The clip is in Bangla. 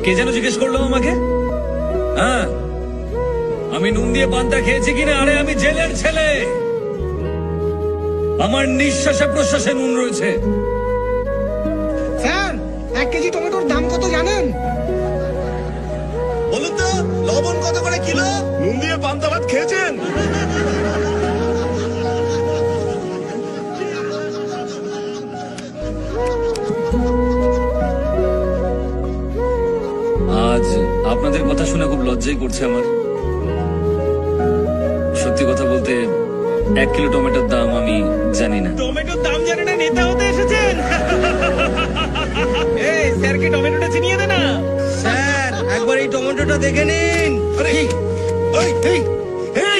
কে যেন জিজ্ঞেস করলো আমাকে? হ্যাঁ, আমি নুন দিয়ে পান্তা খেয়েছি কিনা? আরে আমি জেলের ছেলে, আমার নিঃশ্বাসে প্রশ্বাসে নুন রয়েছে। স্যার, 1 কেজি টমেটোর দাম কত জানেন? বলুন তো, লবণ কত করে কিলো? নুন দিয়ে পান্তা ভাত খেয়েছেন? আজ আপনাদের কথা শুনে খুব লজ্জাই করছে আমার। সত্যি কথা বলতে 1 কিলো টমেটোর দাম আমি জানি না। টমেটোর দাম জানে না, নেতা হতে এসেছেন? এই স্যারকে টমেটোটা চিনিয়ে দে না। স্যার, একবার এই টমেটোটা দেখে নিন। আরে, এই, এই, এই, আরে,